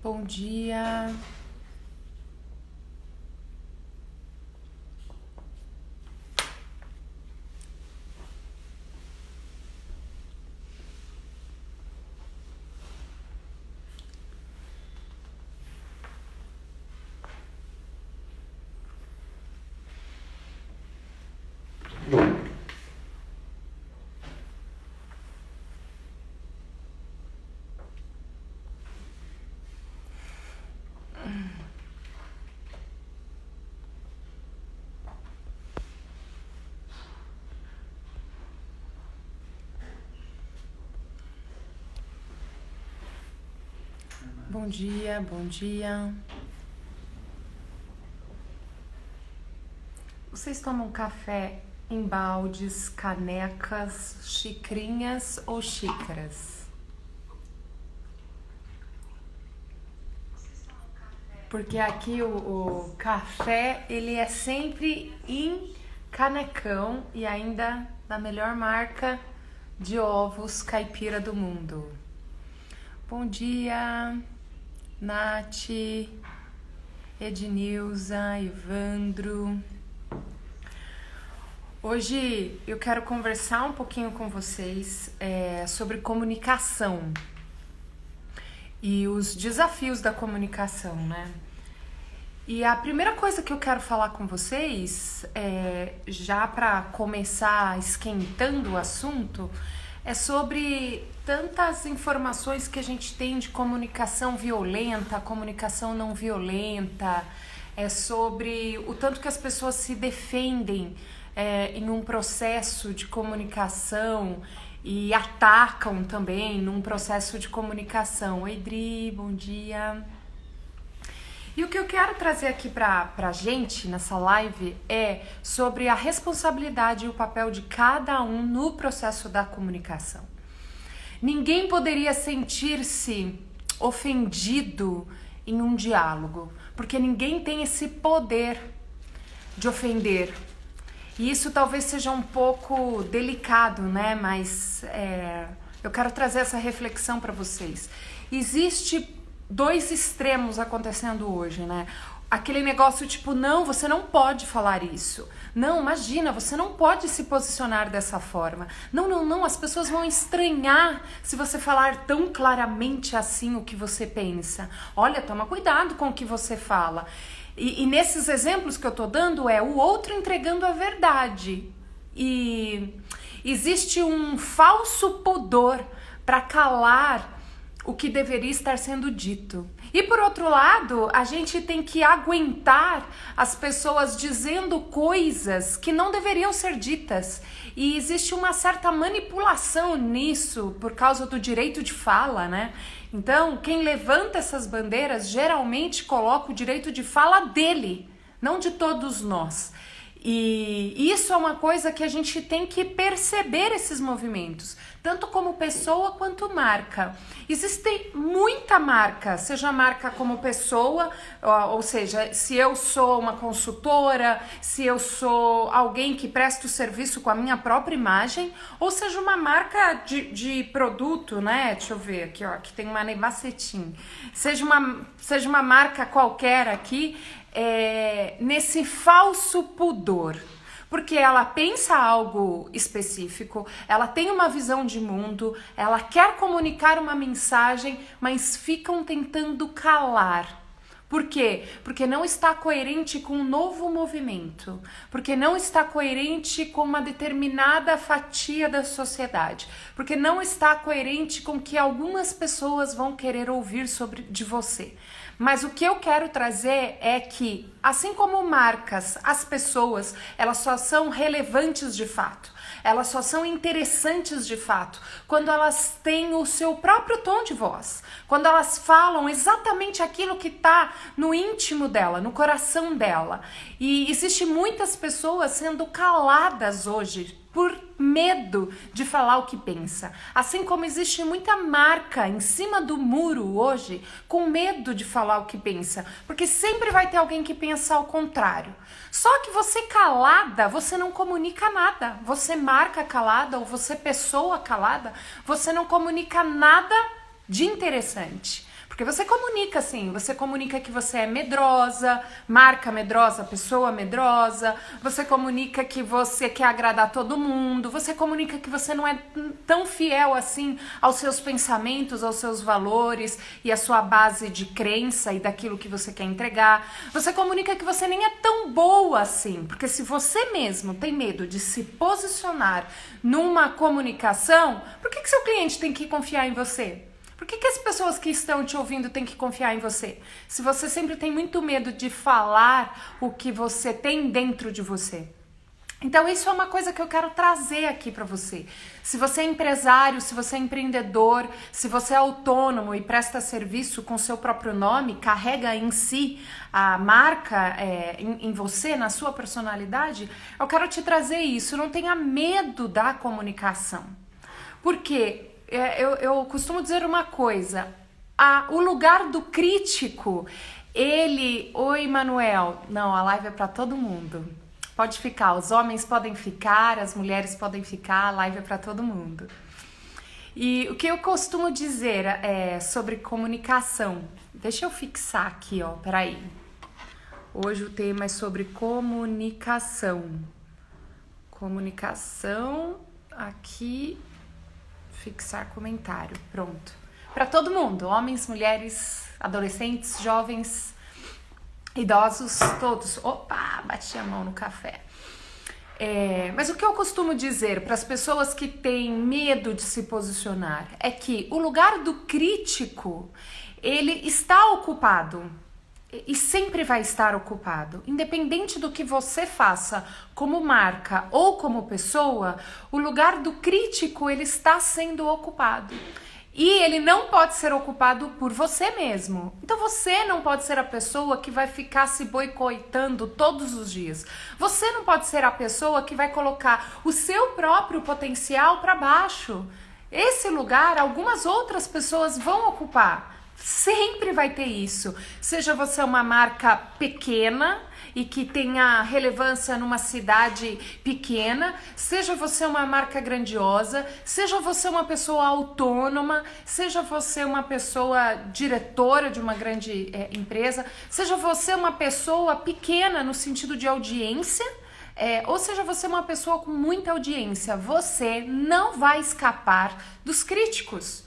Bom dia. Bom dia, bom dia. Vocês tomam café em baldes, canecas, xicrinhas ou xícaras? Porque aqui o café, ele é sempre em canecão e ainda da melhor marca de ovos caipira do mundo. Bom dia, Nath, Ednilza, Ivandro. Hoje eu quero conversar um pouquinho com vocês sobre comunicação e os desafios da comunicação, né? E a primeira coisa que eu quero falar com vocês, já para começar esquentando o assunto, é sobre tantas informações que a gente tem de comunicação violenta, comunicação não violenta, é sobre o tanto que as pessoas se defendem em um processo de comunicação e atacam também num processo de comunicação. Oi, Dri, bom dia. E o que eu quero trazer aqui pra gente nessa live é sobre a responsabilidade e o papel de cada um no processo da comunicação. Ninguém poderia sentir-se ofendido em um diálogo, porque ninguém tem esse poder de ofender. E isso talvez seja um pouco delicado, né? Mas eu quero trazer essa reflexão para vocês. Existe dois extremos acontecendo hoje, né? Aquele negócio tipo, não, você não pode falar isso. Não, imagina, você não pode se posicionar dessa forma. Não, as pessoas vão estranhar se você falar tão claramente assim o que você pensa. Olha, toma cuidado com o que você fala. E nesses exemplos que eu tô dando o outro entregando a verdade. E existe um falso pudor para calar o que deveria estar sendo dito. E por outro lado, a gente tem que aguentar as pessoas dizendo coisas que não deveriam ser ditas. E existe uma certa manipulação nisso por causa do direito de fala, né? Então, quem levanta essas bandeiras geralmente coloca o direito de fala dele, não de todos nós. E isso é uma coisa que a gente tem que perceber esses movimentos, tanto como pessoa quanto marca. Existe muita marca, seja marca como pessoa, ou seja, se eu sou uma consultora, se eu sou alguém que presta o serviço com a minha própria imagem, ou seja uma marca de produto, né? Deixa eu ver aqui, ó, aqui tem uma Nebacetim. Seja uma marca qualquer aqui, nesse falso pudor, porque ela pensa algo específico, ela tem uma visão de mundo, ela quer comunicar uma mensagem, mas ficam tentando calar. Por quê? Porque não está coerente com um novo movimento, porque não está coerente com uma determinada fatia da sociedade, porque não está coerente com o que algumas pessoas vão querer ouvir de você. Mas o que eu quero trazer é que, assim como marcas, as pessoas, elas só são relevantes de fato. Elas só são interessantes de fato quando elas têm o seu próprio tom de voz, quando elas falam exatamente aquilo que está no íntimo dela, no coração dela. E existe muitas pessoas sendo caladas hoje por medo de falar o que pensa. Assim como existe muita marca em cima do muro hoje com medo de falar o que pensa, porque sempre vai ter alguém que pensa ao contrário. Só que você calada, você não comunica nada. Você marca calada ou você pessoa calada, você não comunica nada de interessante. Porque você comunica assim, você comunica que você é medrosa, marca medrosa, pessoa medrosa, você comunica que você quer agradar todo mundo, você comunica que você não é tão fiel assim aos seus pensamentos, aos seus valores e à sua base de crença e daquilo que você quer entregar. Você comunica que você nem é tão boa assim, porque se você mesmo tem medo de se posicionar numa comunicação, por que seu cliente tem que confiar em você? Por que as pessoas que estão te ouvindo têm que confiar em você? Se você sempre tem muito medo de falar o que você tem dentro de você. Então isso é uma coisa que eu quero trazer aqui para você. Se você é empresário, se você é empreendedor, se você é autônomo e presta serviço com seu próprio nome, carrega em si a marca em você, na sua personalidade, eu quero te trazer isso. Não tenha medo da comunicação. Por quê? Eu costumo dizer uma coisa, o lugar do crítico, Oi, Manuel, não, a live é para todo mundo, pode ficar, os homens podem ficar, as mulheres podem ficar, a live é para todo mundo. E o que eu costumo dizer sobre comunicação, deixa eu fixar aqui, peraí, hoje o tema é sobre comunicação, aqui... Fixar comentário, pronto. Para todo mundo, homens, mulheres, adolescentes, jovens, idosos, todos. Opa, bati a mão no café. Mas o que eu costumo dizer para as pessoas que têm medo de se posicionar é que o lugar do crítico, ele está ocupado. E sempre vai estar ocupado. Independente do que você faça como marca ou como pessoa, o lugar do crítico ele está sendo ocupado. E ele não pode ser ocupado por você mesmo. Então você não pode ser a pessoa que vai ficar se boicotando todos os dias. Você não pode ser a pessoa que vai colocar o seu próprio potencial para baixo. Esse lugar algumas outras pessoas vão ocupar. Sempre vai ter isso, seja você uma marca pequena e que tenha relevância numa cidade pequena, seja você uma marca grandiosa, seja você uma pessoa autônoma, seja você uma pessoa diretora de uma grande empresa, seja você uma pessoa pequena no sentido de audiência, ou seja você uma pessoa com muita audiência, você não vai escapar dos críticos.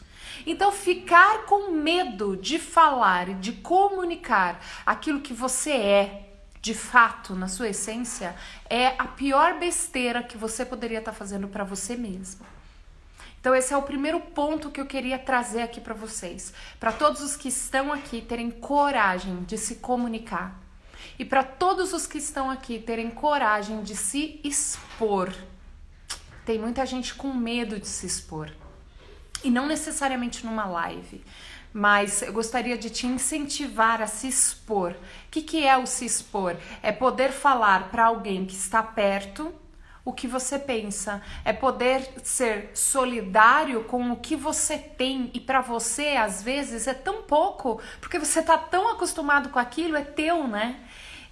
Então, ficar com medo de falar e de comunicar aquilo que você é, de fato, na sua essência, é a pior besteira que você poderia estar fazendo para você mesmo. Então, esse é o primeiro ponto que eu queria trazer aqui para vocês. Para todos os que estão aqui terem coragem de se comunicar. E para todos os que estão aqui terem coragem de se expor. Tem muita gente com medo de se expor. E não necessariamente numa live, mas eu gostaria de te incentivar a se expor. O que é o se expor? É poder falar para alguém que está perto o que você pensa, é poder ser solidário com o que você tem e para você às vezes é tão pouco, porque você tá tão acostumado com aquilo, é teu, né?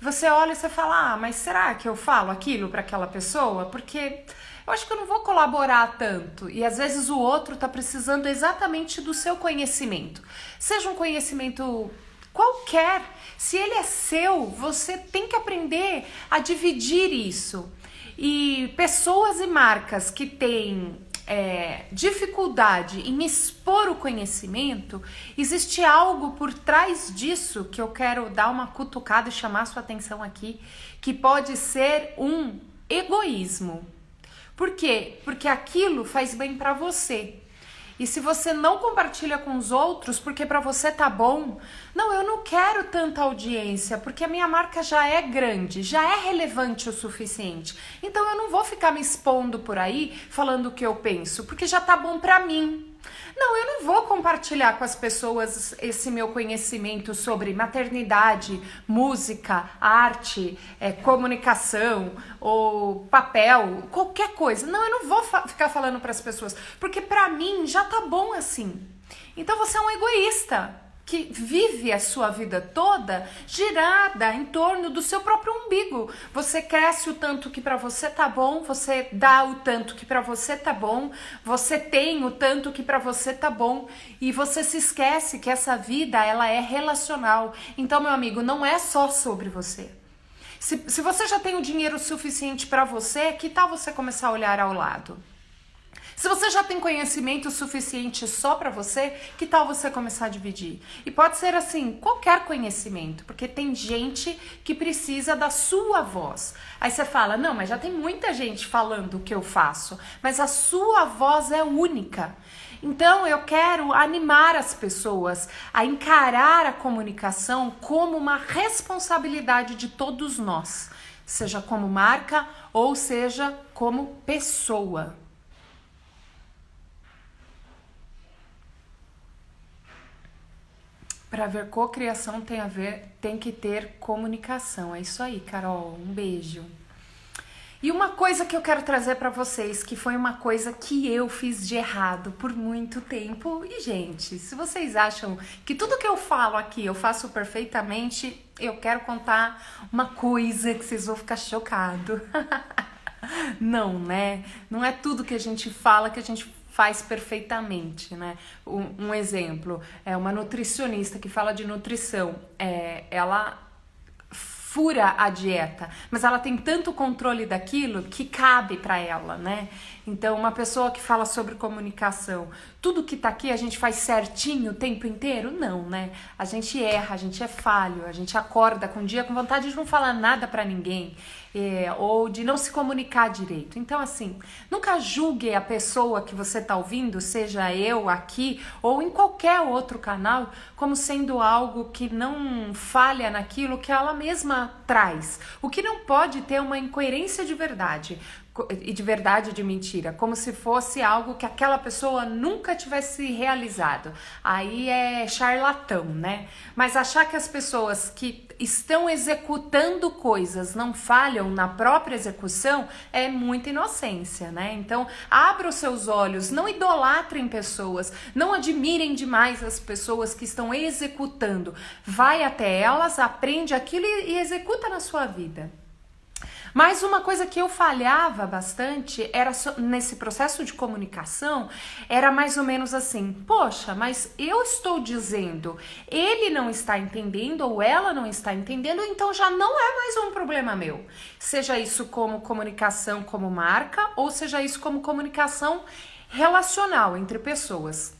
Você olha e você fala, mas será que eu falo aquilo para aquela pessoa? Porque eu acho que eu não vou colaborar tanto. E às vezes o outro está precisando exatamente do seu conhecimento. Seja um conhecimento qualquer. Se ele é seu, você tem que aprender a dividir isso. E pessoas e marcas que têm dificuldade em expor o conhecimento, existe algo por trás disso que eu quero dar uma cutucada e chamar a sua atenção aqui, que pode ser um egoísmo. Por quê? Porque aquilo faz bem para você. E se você não compartilha com os outros, porque para você tá bom, não, eu não quero tanta audiência, porque a minha marca já é grande, já é relevante o suficiente. Então eu não vou ficar me expondo por aí, falando o que eu penso, porque já tá bom para mim. Não, eu não vou compartilhar com as pessoas esse meu conhecimento sobre maternidade, música, arte, comunicação ou papel, qualquer coisa. Não, eu não vou ficar falando para as pessoas, porque para mim já tá bom assim. Então você é um egoísta. que vive a sua vida toda girada em torno do seu próprio umbigo. Você cresce o tanto que para você tá bom, você dá o tanto que para você tá bom, você tem o tanto que para você tá bom, e você se esquece que essa vida, ela é relacional. Então, meu amigo, não é só sobre você. Se você já tem o dinheiro suficiente para você, que tal você começar a olhar ao lado? Se você já tem conhecimento suficiente só para você, que tal você começar a dividir? E pode ser assim, qualquer conhecimento, porque tem gente que precisa da sua voz. Aí você fala, não, mas já tem muita gente falando o que eu faço, mas a sua voz é única. Então eu quero animar as pessoas a encarar a comunicação como uma responsabilidade de todos nós, seja como marca ou seja como pessoa. Para ver cocriação tem que ter comunicação. É isso aí, Carol. Um beijo. E uma coisa que eu quero trazer para vocês, que foi uma coisa que eu fiz de errado por muito tempo. E, gente, se vocês acham que tudo que eu falo aqui eu faço perfeitamente, eu quero contar uma coisa que vocês vão ficar chocados. Não, né? Não é tudo que a gente fala que a gente faz perfeitamente, né? Um exemplo é uma nutricionista que fala de nutrição. Ela fura a dieta, mas ela tem tanto controle daquilo que cabe para ela, né? Então, uma pessoa que fala sobre comunicação, tudo que tá aqui a gente faz certinho o tempo inteiro? Não, né? A gente erra, a gente é falho, a gente acorda com um dia com vontade de não falar nada para ninguém, ou de não se comunicar direito. Então, assim, nunca julgue a pessoa que você tá ouvindo, seja eu aqui ou em qualquer outro canal, como sendo algo que não falha naquilo que ela mesma traz. O que não pode ter uma incoerência de verdade. E de verdade de mentira, como se fosse algo que aquela pessoa nunca tivesse realizado. Aí é charlatão, né? Mas achar que as pessoas que estão executando coisas não falham na própria execução é muita inocência, né? Então, abra os seus olhos, não idolatrem pessoas, não admirem demais as pessoas que estão executando. Vai até elas, aprende aquilo e executa na sua vida. Mas uma coisa que eu falhava bastante era nesse processo de comunicação, era mais ou menos assim, poxa, mas eu estou dizendo, ele não está entendendo ou ela não está entendendo, então já não é mais um problema meu. Seja isso como comunicação como marca, ou seja isso como comunicação relacional entre pessoas.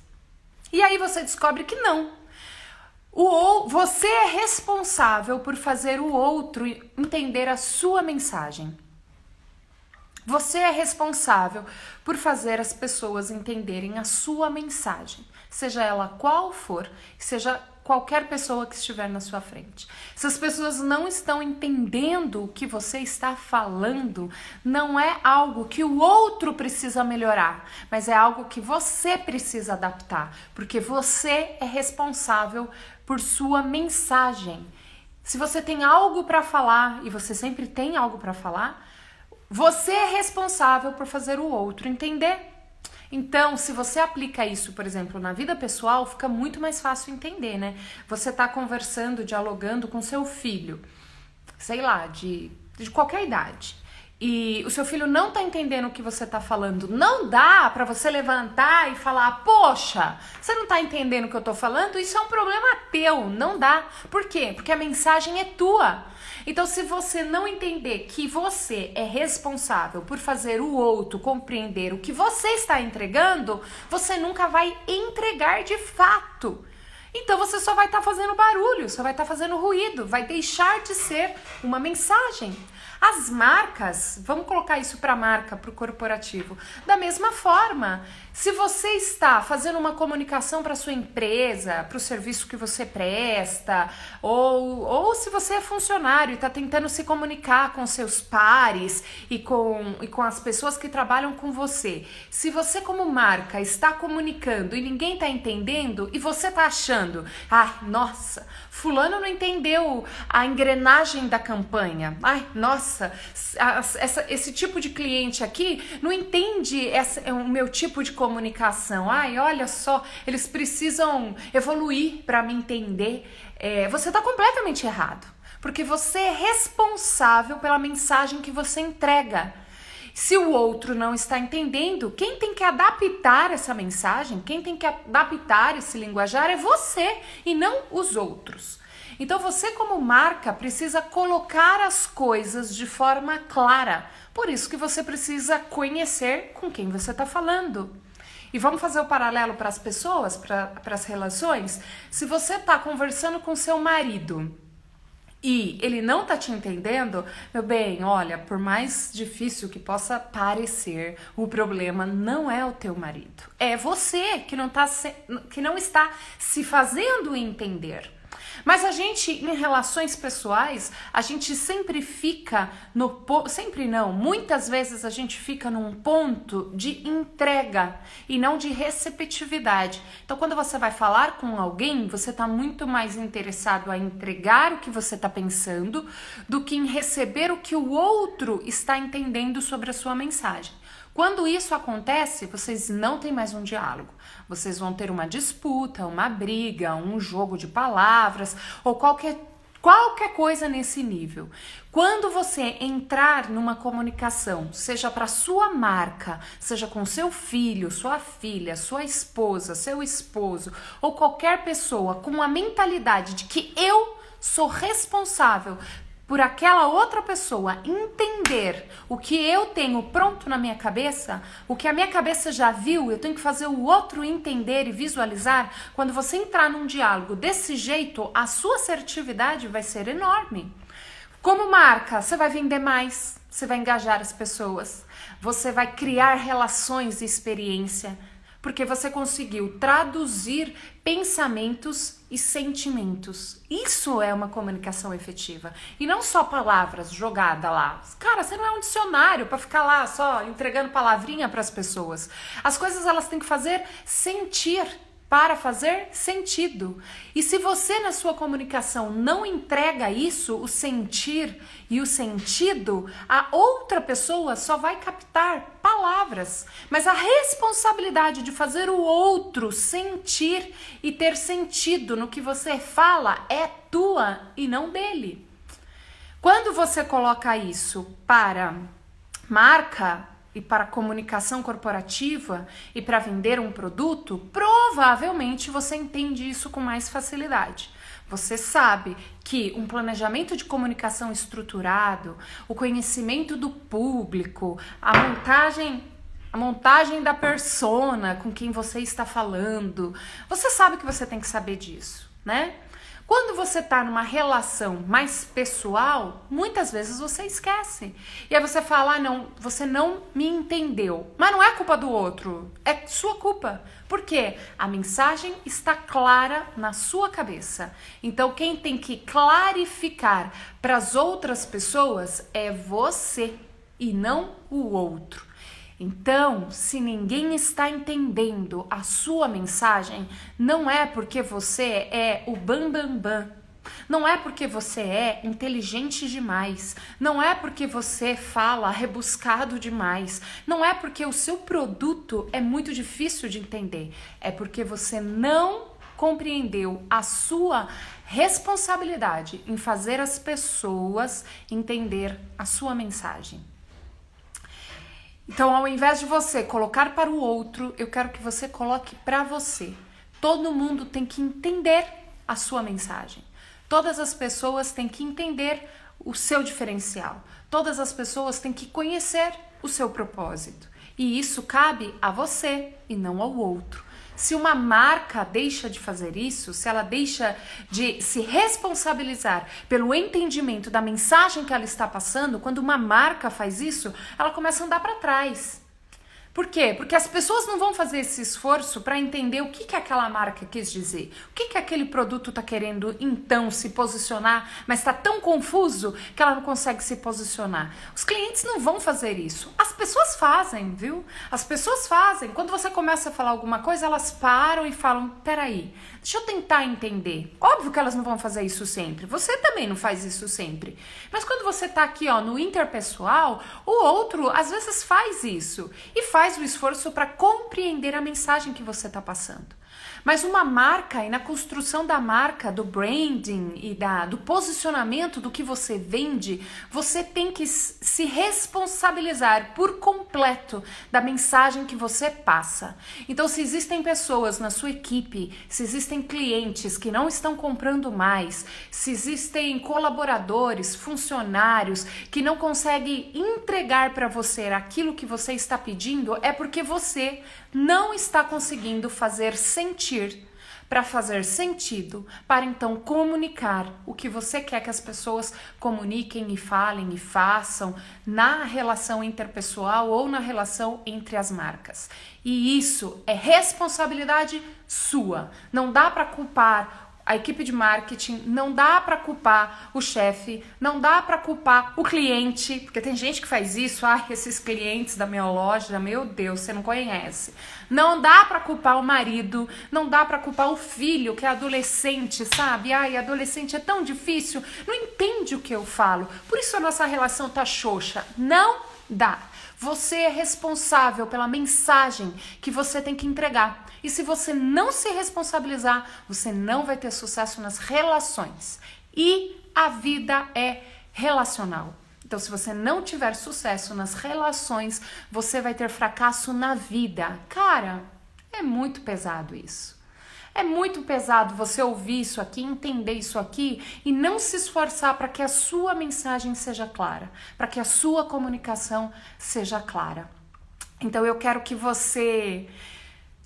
E aí você descobre que não. Você é responsável por fazer o outro entender a sua mensagem. Você é responsável por fazer as pessoas entenderem a sua mensagem, seja ela qual for, seja qualquer pessoa que estiver na sua frente. Se as pessoas não estão entendendo o que você está falando, não é algo que o outro precisa melhorar, mas é algo que você precisa adaptar, porque você é responsável por sua mensagem. Se você tem algo para falar, e você sempre tem algo para falar, você é responsável por fazer o outro entender. Então, se você aplica isso, por exemplo, na vida pessoal, fica muito mais fácil entender, né? Você tá conversando, dialogando com seu filho, sei lá, de qualquer idade, e o seu filho não tá entendendo o que você tá falando, não dá pra você levantar e falar, poxa, você não tá entendendo o que eu tô falando? Isso é um problema teu, não dá. Por quê? Porque a mensagem é tua. Então, se você não entender que você é responsável por fazer o outro compreender o que você está entregando, você nunca vai entregar de fato. Então, você só vai estar fazendo barulho, só vai estar fazendo ruído, vai deixar de ser uma mensagem. As marcas, vamos colocar isso para a marca, para o corporativo, da mesma forma. Se você está fazendo uma comunicação para sua empresa, para o serviço que você presta, ou se você é funcionário e está tentando se comunicar com seus pares e com as pessoas que trabalham com você, se você como marca está comunicando e ninguém está entendendo e você está achando, nossa, fulano não entendeu a engrenagem da campanha, nossa, esse tipo de cliente aqui não entende o meu tipo de comunicação. Ai, olha só, eles precisam evoluir para me entender. Você está completamente errado, porque você é responsável pela mensagem que você entrega. Se o outro não está entendendo, quem tem que adaptar essa mensagem, quem tem que adaptar esse linguajar é você e não os outros. Então você, como marca, precisa colocar as coisas de forma clara. Por isso que você precisa conhecer com quem você está falando. E vamos fazer o paralelo para as pessoas, para as relações? Se você está conversando com seu marido e ele não tá te entendendo, meu bem, olha, por mais difícil que possa parecer, o problema não é o teu marido. É você que não está se fazendo entender. Mas a gente, em relações pessoais, a gente sempre fica muitas vezes a gente fica num ponto de entrega e não de receptividade. Então, quando você vai falar com alguém, você está muito mais interessado a entregar o que você está pensando do que em receber o que o outro está entendendo sobre a sua mensagem. Quando isso acontece, vocês não têm mais um diálogo. Vocês vão ter uma disputa, uma briga, um jogo de palavras ou qualquer coisa nesse nível. Quando você entrar numa comunicação, seja para sua marca, seja com seu filho, sua filha, sua esposa, seu esposo ou qualquer pessoa com a mentalidade de que eu sou responsável por aquela outra pessoa entender o que eu tenho pronto na minha cabeça, o que a minha cabeça já viu, eu tenho que fazer o outro entender e visualizar. Quando você entrar num diálogo desse jeito, a sua assertividade vai ser enorme. Como marca, você vai vender mais, você vai engajar as pessoas, você vai criar relações e experiência, porque você conseguiu traduzir pensamentos e sentimentos. Isso é uma comunicação efetiva. E não só palavras jogadas lá. Cara, você não é um dicionário para ficar lá só entregando palavrinha para as pessoas. As coisas elas têm que fazer sentir para fazer sentido. E se você na sua comunicação não entrega isso, o sentir e o sentido, a outra pessoa só vai captar palavras. Mas a responsabilidade de fazer o outro sentir e ter sentido no que você fala é tua e não dele. Quando você coloca isso para marca e para comunicação corporativa e para vender um produto, provavelmente você entende isso com mais facilidade. Você sabe que um planejamento de comunicação estruturado, o conhecimento do público, a montagem da persona com quem você está falando, você sabe que você tem que saber disso, né? Quando você está numa relação mais pessoal, muitas vezes você esquece. E aí você fala, não, você não me entendeu. Mas não é culpa do outro, é sua culpa. Por quê? A mensagem está clara na sua cabeça. Então quem tem que clarificar para as outras pessoas é você e não o outro. Então, se ninguém está entendendo a sua mensagem, não é porque você é o bambambam, não é porque você é inteligente demais, não é porque você fala rebuscado demais, não é porque o seu produto é muito difícil de entender, é porque você não compreendeu a sua responsabilidade em fazer as pessoas entender a sua mensagem. Então, ao invés de você colocar para o outro, eu quero que você coloque para você. Todo mundo tem que entender a sua mensagem. Todas as pessoas têm que entender o seu diferencial. Todas as pessoas têm que conhecer o seu propósito. E isso cabe a você e não ao outro. Se uma marca deixa de fazer isso, se ela deixa de se responsabilizar pelo entendimento da mensagem que ela está passando, quando uma marca faz isso, ela começa a andar para trás. Por quê? Porque as pessoas não vão fazer esse esforço para entender o que aquela marca quis dizer. O que aquele produto está querendo, então, se posicionar, mas está tão confuso que ela não consegue se posicionar. Os clientes não vão fazer isso. As pessoas fazem, viu? As pessoas fazem. Quando você começa a falar alguma coisa, elas param e falam, peraí, deixa eu tentar entender. Óbvio que elas não vão fazer isso sempre. Você também não faz isso sempre. Mas quando você está aqui, ó, no interpessoal, o outro, às vezes, faz isso. E faz faz o esforço para compreender a mensagem que você está passando. Mas uma marca, e na construção da marca, do branding e do posicionamento do que você vende, você tem que se responsabilizar por completo da mensagem que você passa. Então, se existem pessoas na sua equipe, se existem clientes que não estão comprando mais, se existem colaboradores, funcionários que não conseguem entregar para você aquilo que você está pedindo, é porque você não está conseguindo fazer sentir, para fazer sentido, para então comunicar o que você quer que as pessoas comuniquem e falem e façam na relação interpessoal ou na relação entre as marcas. E isso é responsabilidade sua. Não dá para culpar a equipe de marketing, não dá para culpar o chefe, não dá para culpar o cliente, porque tem gente que faz isso, esses clientes da minha loja, meu Deus, você não conhece. Não dá para culpar o marido, não dá para culpar o filho, que é adolescente, sabe? Adolescente é tão difícil, não entende o que eu falo, por isso a nossa relação tá xoxa. Não dá. Você é responsável pela mensagem que você tem que entregar. E se você não se responsabilizar, você não vai ter sucesso nas relações. E a vida é relacional. Então, se você não tiver sucesso nas relações, você vai ter fracasso na vida. Cara, é muito pesado isso. É muito pesado você ouvir isso aqui, entender isso aqui e não se esforçar para que a sua mensagem seja clara, para que a sua comunicação seja clara. Então eu quero que você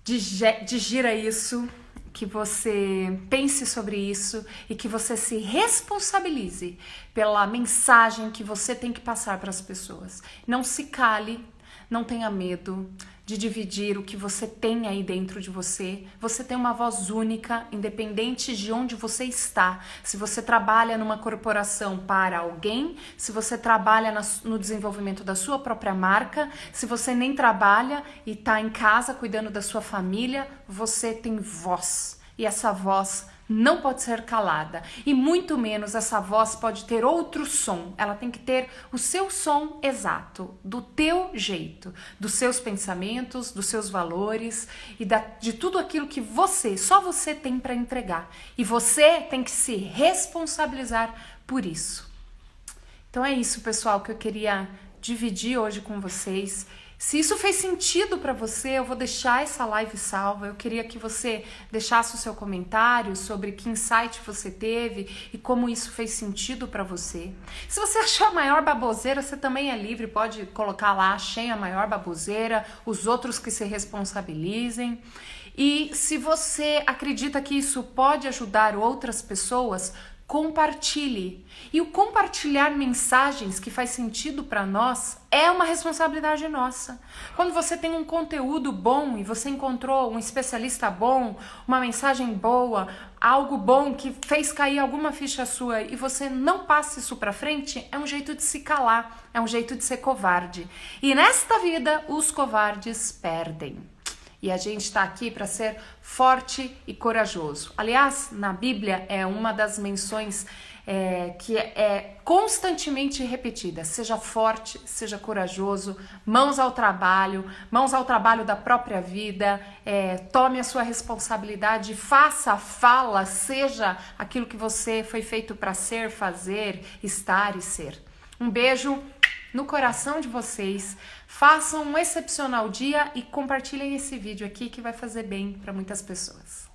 digira isso, que você pense sobre isso e que você se responsabilize pela mensagem que você tem que passar para as pessoas. Não se cale, não tenha medo de dividir o que você tem aí dentro de você. Você tem uma voz única, independente de onde você está. Se você trabalha numa corporação para alguém, se você trabalha no desenvolvimento da sua própria marca, se você nem trabalha e está em casa cuidando da sua família, você tem voz. E essa voz não pode ser calada, e muito menos essa voz pode ter outro som. Ela tem que ter o seu som exato, do teu jeito, dos seus pensamentos, dos seus valores e de tudo aquilo que só você tem para entregar. E você tem que se responsabilizar por isso. Então é isso, pessoal, que eu queria dividir hoje com vocês. Se isso fez sentido para você, eu vou deixar essa live salva. Eu queria que você deixasse o seu comentário sobre que insight você teve e como isso fez sentido para você. Se você achou a maior baboseira, você também é livre, pode colocar lá, achei a maior baboseira, os outros que se responsabilizem. E se você acredita que isso pode ajudar outras pessoas, compartilhe. E o compartilhar mensagens que faz sentido para nós é uma responsabilidade nossa. Quando você tem um conteúdo bom e você encontrou um especialista bom, uma mensagem boa, algo bom que fez cair alguma ficha sua e você não passa isso para frente, é um jeito de se calar, é um jeito de ser covarde. E nesta vida, os covardes perdem. E a gente está aqui para ser forte e corajoso. Aliás, na Bíblia é uma das menções que é constantemente repetida. Seja forte, seja corajoso, mãos ao trabalho da própria vida, tome a sua responsabilidade, faça, fala, seja aquilo que você foi feito para ser, fazer, estar e ser. Um beijo no coração de vocês. Façam um excepcional dia e compartilhem esse vídeo aqui que vai fazer bem para muitas pessoas.